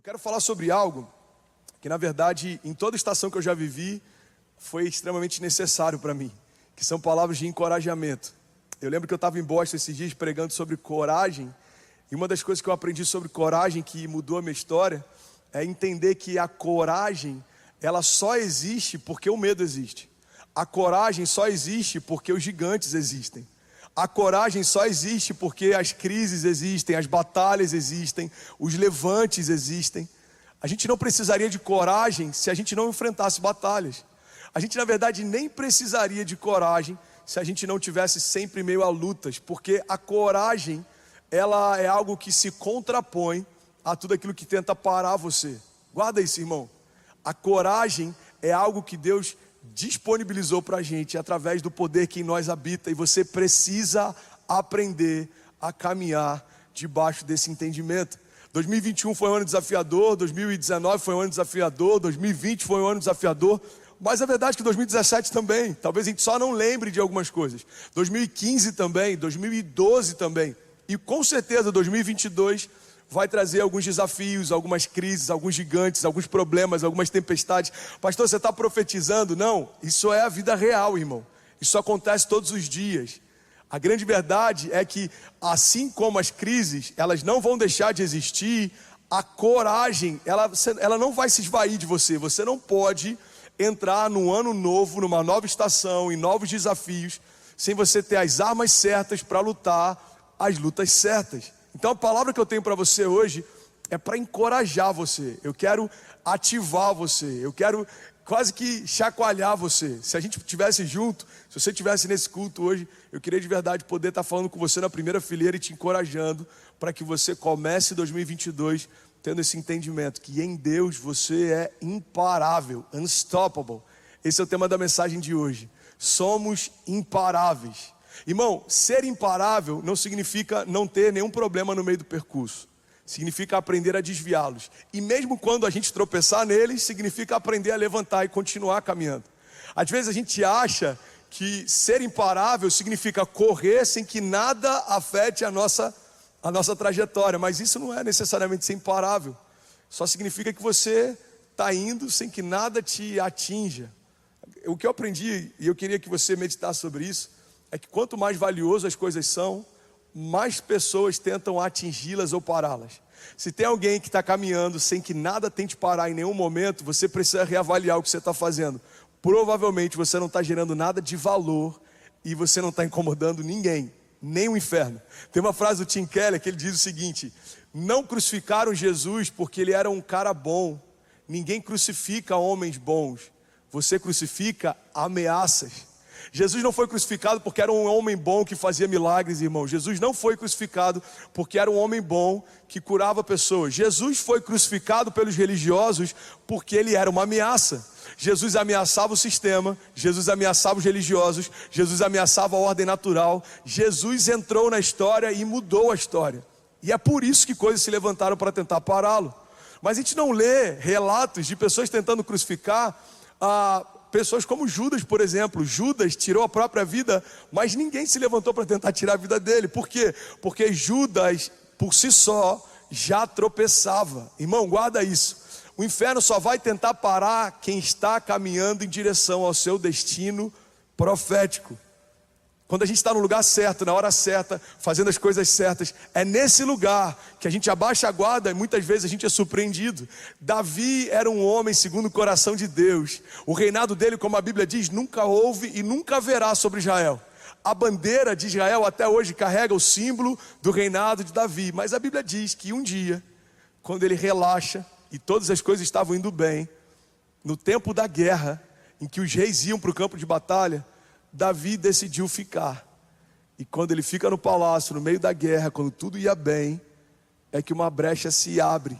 Eu quero falar sobre algo que, na verdade, em toda estação que eu já vivi, foi extremamente necessário para mim, que são palavras de encorajamento. Eu lembro que eu estava em Boston esses dias pregando sobre coragem, e uma das coisas que eu aprendi sobre coragem que mudou a minha história é entender que a coragem, ela só existe porque o medo existe. A coragem só existe porque os gigantes existem. A coragem só existe porque as crises existem, as batalhas existem, os levantes existem. A gente não precisaria de coragem se a gente não enfrentasse batalhas. A gente, na verdade, nem precisaria de coragem se a gente não tivesse sempre meio a lutas, porque a coragem, ela é algo que se contrapõe a tudo aquilo que tenta parar você. Guarda isso, irmão. A coragem é algo que Deus disponibilizou para a gente através do poder que em nós habita, e você precisa aprender a caminhar debaixo desse entendimento. 2021 foi um ano desafiador, 2019 foi um ano desafiador, 2020 foi um ano desafiador, mas a verdade é que 2017 também, talvez a gente só não lembre de algumas coisas. 2015 também, 2012 também, e com certeza 2022 vai trazer alguns desafios, algumas crises, alguns gigantes, alguns problemas, algumas tempestades. Pastor, você está profetizando? Não, isso é a vida real, irmão. Isso acontece todos os dias. A grande verdade é que, assim como as crises, elas não vão deixar de existir, a coragem, ela não vai se esvair de você. Você não pode entrar num ano novo, numa nova estação, em novos desafios, sem você ter as armas certas para lutar as lutas certas. Então a palavra que eu tenho para você hoje é para encorajar você. Eu quero ativar você. Eu quero quase que chacoalhar você. Se a gente estivesse junto, se você estivesse nesse culto hoje, eu queria de verdade poder estar falando com você na primeira fileira e te encorajando para que você comece 2022 tendo esse entendimento que em Deus você é imparável, unstoppable. Esse é o tema da mensagem de hoje. Somos imparáveis. Irmão, ser imparável não significa não ter nenhum problema no meio do percurso. Significa aprender a desviá-los. E mesmo quando a gente tropeçar neles, significa aprender a levantar e continuar caminhando. Às vezes a gente acha que ser imparável significa correr sem que nada afete a nossa trajetória. Mas isso não é necessariamente ser imparável. Só significa que você está indo sem que nada te atinja. O que eu aprendi, e eu queria que você meditasse sobre isso, é que quanto mais valioso as coisas são, mais pessoas tentam atingi-las ou pará-las. Se tem alguém que está caminhando sem que nada tente parar em nenhum momento, você precisa reavaliar o que você está fazendo. Provavelmente você não está gerando nada de valor e você não está incomodando ninguém, nem o inferno. Tem uma frase do Tim Keller que ele diz o seguinte: não crucificaram Jesus porque ele era um cara bom. Ninguém crucifica homens bons. Você crucifica ameaças. Jesus não foi crucificado porque era um homem bom que fazia milagres, irmão. Jesus não foi crucificado porque era um homem bom que curava pessoas. Jesus foi crucificado pelos religiosos porque ele era uma ameaça. Jesus ameaçava o sistema, Jesus ameaçava os religiosos, Jesus ameaçava a ordem natural. Jesus entrou na história e mudou a história. E é por isso que coisas se levantaram para tentar pará-lo. Mas a gente não lê relatos de pessoas tentando crucificar pessoas como Judas, por exemplo. Judas tirou a própria vida, mas ninguém se levantou para tentar tirar a vida dele. Por quê? Porque Judas, por si só, já tropeçava. Irmão, guarda isso. O inferno só vai tentar parar quem está caminhando em direção ao seu destino profético. Quando a gente está no lugar certo, na hora certa, fazendo as coisas certas, é nesse lugar que a gente abaixa a guarda e muitas vezes a gente é surpreendido. Davi era um homem segundo o coração de Deus. O reinado dele, como a Bíblia diz, nunca houve e nunca haverá sobre Israel. A bandeira de Israel até hoje carrega o símbolo do reinado de Davi. Mas a Bíblia diz que um dia, quando ele relaxa e todas as coisas estavam indo bem, no tempo da guerra, em que os reis iam para o campo de batalha, Davi decidiu ficar. E quando ele fica no palácio, no meio da guerra, quando tudo ia bem, é que uma brecha se abre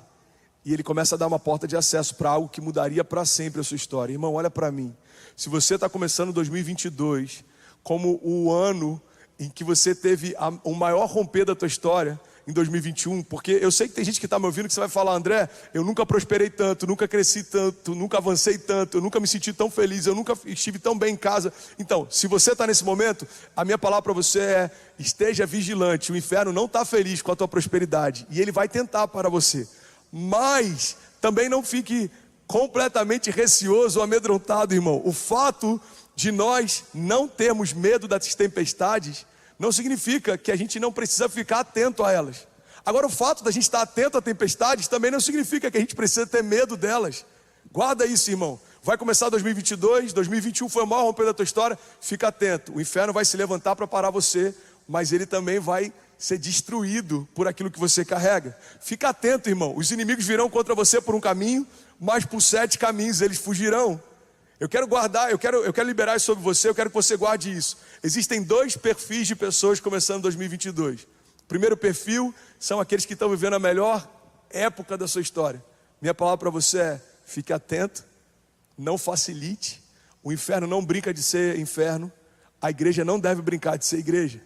e ele começa a dar uma porta de acesso para algo que mudaria para sempre a sua história. Irmão, olha para mim. Se você está começando 2022 como o ano em que você teve o maior romper da tua história, em 2021, porque eu sei que tem gente que está me ouvindo que você vai falar: André, eu nunca prosperei tanto, nunca cresci tanto, nunca avancei tanto, eu nunca me senti tão feliz, eu nunca estive tão bem em casa. Então, se você está nesse momento, a minha palavra para você é: esteja vigilante. O inferno não está feliz com a tua prosperidade e ele vai tentar para você. Mas também não fique completamente receoso ou amedrontado, irmão. O fato de nós não termos medo das tempestades não significa que a gente não precisa ficar atento a elas. Agora, o fato da gente estar atento a tempestades também não significa que a gente precisa ter medo delas. Guarda isso, irmão. Vai começar 2022, 2021 foi o maior romper da tua história. Fica atento, o inferno vai se levantar para parar você, mas ele também vai ser destruído por aquilo que você carrega. Fica atento, irmão. Os inimigos virão contra você por um caminho, mas por 7 caminhos eles fugirão. Eu quero guardar, eu quero liberar isso sobre você, eu quero que você guarde isso. Existem 2 perfis de pessoas começando 2022. O primeiro perfil são aqueles que estão vivendo a melhor época da sua história. Minha palavra para você é: fique atento, não facilite. O inferno não brinca de ser inferno. A igreja não deve brincar de ser igreja.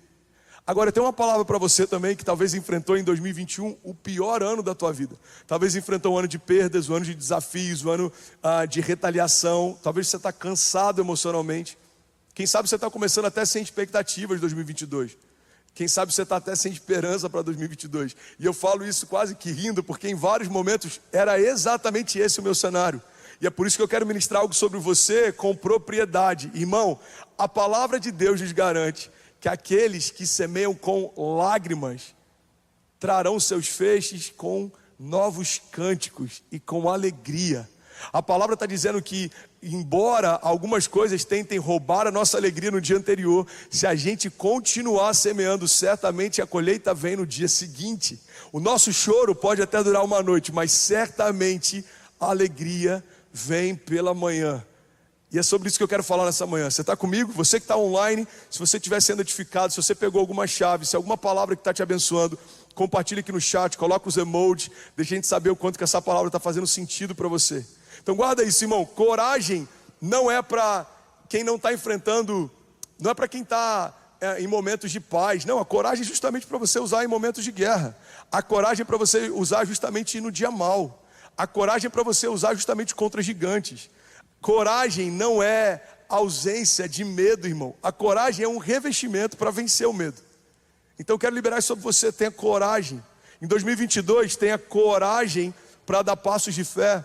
Agora, eu tenho uma palavra para você também que talvez enfrentou em 2021 o pior ano da tua vida. Talvez enfrentou um ano de perdas, um ano de desafios, um ano de retaliação. Talvez você está cansado emocionalmente. Quem sabe você está começando até sem expectativas de 2022. Quem sabe você está até sem esperança para 2022. E eu falo isso quase que rindo, porque em vários momentos era exatamente esse o meu cenário. E é por isso que eu quero ministrar algo sobre você com propriedade. Irmão, a palavra de Deus nos garante que aqueles que semeiam com lágrimas trarão seus feixes com novos cânticos e com alegria. A palavra está dizendo que, embora algumas coisas tentem roubar a nossa alegria no dia anterior, se a gente continuar semeando, certamente a colheita vem no dia seguinte. O nosso choro pode até durar uma noite, mas certamente a alegria vem pela manhã. E é sobre isso que eu quero falar nessa manhã. Você está comigo? Você que está online, se você estiver sendo edificado, se você pegou alguma chave, se alguma palavra que está te abençoando, compartilha aqui no chat, coloca os emojis, deixa a gente saber o quanto que essa palavra está fazendo sentido para você. Então guarda isso, irmão. Coragem não é para quem não está enfrentando, não é para quem está em momentos de paz. Não, a coragem é justamente para você usar em momentos de guerra. A coragem é para você usar justamente no dia mau. A coragem é para você usar justamente contra gigantes. Coragem não é ausência de medo, irmão. A coragem é um revestimento para vencer o medo. Então eu quero liberar isso sobre você. Tenha coragem. Em 2022, tenha coragem para dar passos de fé.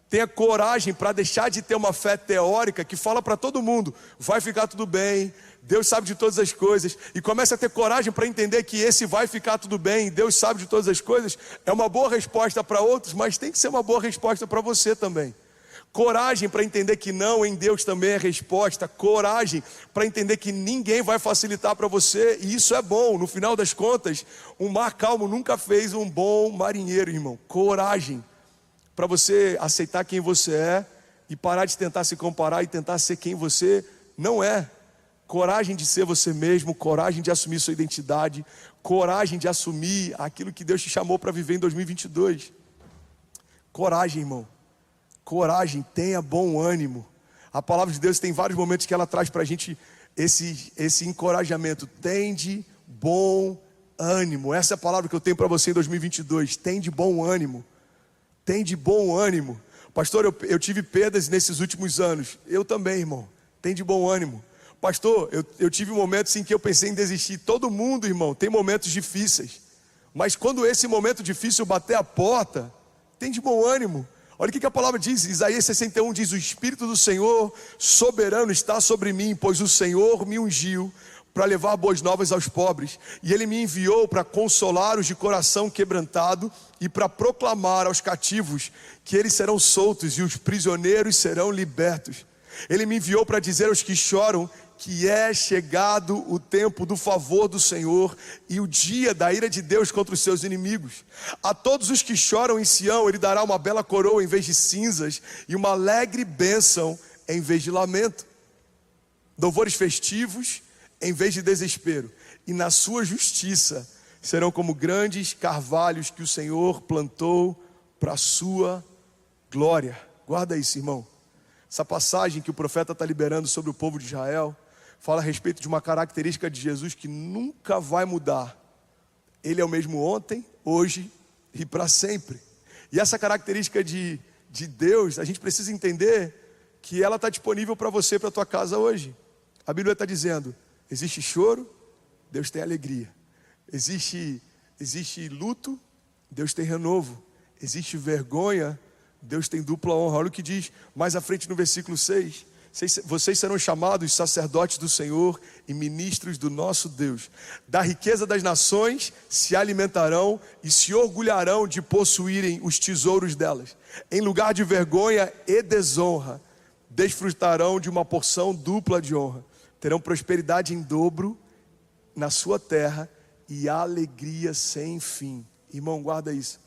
Tenha coragem para deixar de ter uma fé teórica que fala para todo mundo: vai ficar tudo bem, Deus sabe de todas as coisas. E comece a ter coragem para entender que esse vai ficar tudo bem, Deus sabe de todas as coisas, é uma boa resposta para outros, mas tem que ser uma boa resposta para você também. Coragem para entender que não em Deus também é resposta. Coragem para entender que ninguém vai facilitar para você. E isso é bom. No final das contas, um mar calmo nunca fez um bom marinheiro, irmão. Coragem para você aceitar quem você é e parar de tentar se comparar e tentar ser quem você não é. Coragem de ser você mesmo. Coragem de assumir sua identidade. Coragem de assumir aquilo que Deus te chamou para viver em 2022. Coragem, irmão. Coragem, tenha bom ânimo. A palavra de Deus tem vários momentos que ela traz para a gente esse encorajamento. Tende bom ânimo. Essa é a palavra que eu tenho para você em 2022. Tende bom ânimo. Tende bom ânimo. Pastor, eu tive perdas nesses últimos anos. Eu também, irmão. Tende bom ânimo. Pastor, eu tive momentos em que eu pensei em desistir. Todo mundo, irmão, tem momentos difíceis. Mas quando esse momento difícil bater a porta, tende bom ânimo. Olha o que a palavra diz, Isaías 61 diz: o Espírito do Senhor soberano está sobre mim, pois o Senhor me ungiu para levar boas novas aos pobres, e Ele me enviou para consolar os de coração quebrantado e para proclamar aos cativos que eles serão soltos e os prisioneiros serão libertos. Ele me enviou para dizer aos que choram que é chegado o tempo do favor do Senhor e o dia da ira de Deus contra os seus inimigos. A todos os que choram em Sião, Ele dará uma bela coroa em vez de cinzas e uma alegre bênção em vez de lamento. Louvores festivos em vez de desespero. E na sua justiça serão como grandes carvalhos que o Senhor plantou para a sua glória. Guarda isso, irmão. Essa passagem que o profeta está liberando sobre o povo de Israel fala a respeito de uma característica de Jesus que nunca vai mudar. Ele é o mesmo ontem, hoje e para sempre. E essa característica de Deus, a gente precisa entender que ela está disponível para você, para a tua casa hoje. A Bíblia está dizendo: existe choro, Deus tem alegria. Existe luto, Deus tem renovo. existe vergonha, Deus tem dupla honra. Olha o que diz mais à frente no versículo 6. Vocês serão chamados sacerdotes do Senhor e ministros do nosso Deus. Da riqueza das nações se alimentarão e se orgulharão de possuírem os tesouros delas. Em lugar de vergonha e desonra, desfrutarão de uma porção dupla de honra. Terão prosperidade em dobro na sua terra e alegria sem fim. Irmão, guarda isso.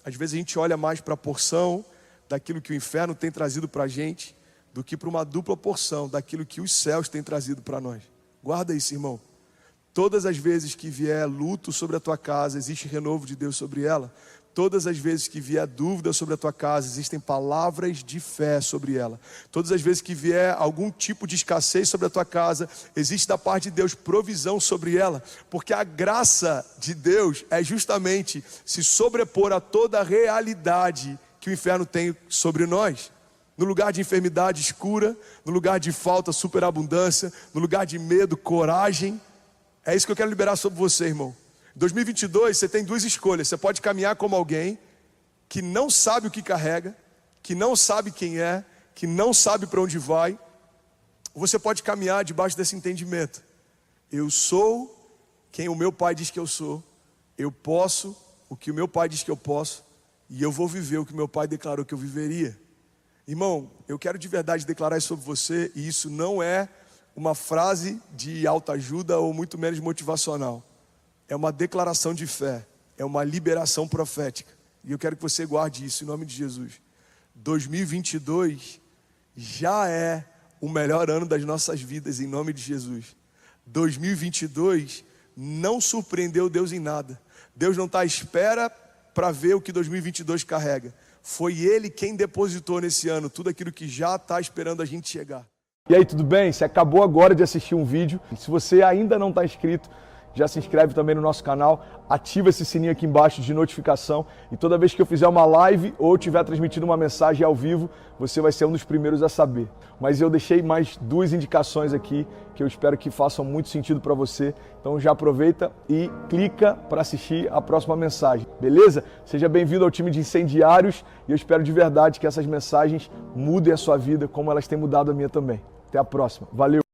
Às vezes a gente olha mais para a porção daquilo que o inferno tem trazido para a gente, do que para uma dupla porção daquilo que os céus têm trazido para nós. Guarda isso, irmão. Todas as vezes que vier luto sobre a tua casa, existe renovo de Deus sobre ela. Todas as vezes que vier dúvida sobre a tua casa, existem palavras de fé sobre ela. Todas as vezes que vier algum tipo de escassez sobre a tua casa, existe da parte de Deus provisão sobre ela. Porque a graça de Deus é justamente se sobrepor a toda a realidade que o inferno tem sobre nós. No lugar de enfermidade, escura. No lugar de falta, superabundância. No lugar de medo, coragem. É isso que eu quero liberar sobre você, irmão. Em 2022, você tem duas escolhas. Você pode caminhar como alguém que não sabe o que carrega, que não sabe quem é, que não sabe para onde vai. Ou você pode caminhar debaixo desse entendimento. Eu sou quem o meu pai diz que eu sou. Eu posso o que o meu pai diz que eu posso. E eu vou viver o que meu pai declarou que eu viveria. Irmão, eu quero de verdade declarar isso sobre você, e isso não é uma frase de autoajuda ou muito menos motivacional. É uma declaração de fé, é uma liberação profética. E eu quero que você guarde isso em nome de Jesus. 2022 já é o melhor ano das nossas vidas em nome de Jesus. 2022 não surpreendeu Deus em nada. Deus não está à espera para ver o que 2022 carrega. Foi Ele quem depositou nesse ano tudo aquilo que já está esperando a gente chegar. E aí, tudo bem? Você acabou agora de assistir um vídeo. Se você ainda não está inscrito, já se inscreve também no nosso canal, ativa esse sininho aqui embaixo de notificação e toda vez que eu fizer uma live ou estiver transmitindo uma mensagem ao vivo, você vai ser um dos primeiros a saber. Mas eu deixei mais duas indicações aqui que eu espero que façam muito sentido para você. Então já aproveita e clica para assistir a próxima mensagem, beleza? Seja bem-vindo ao time de incendiários e eu espero de verdade que essas mensagens mudem a sua vida como elas têm mudado a minha também. Até a próxima. Valeu!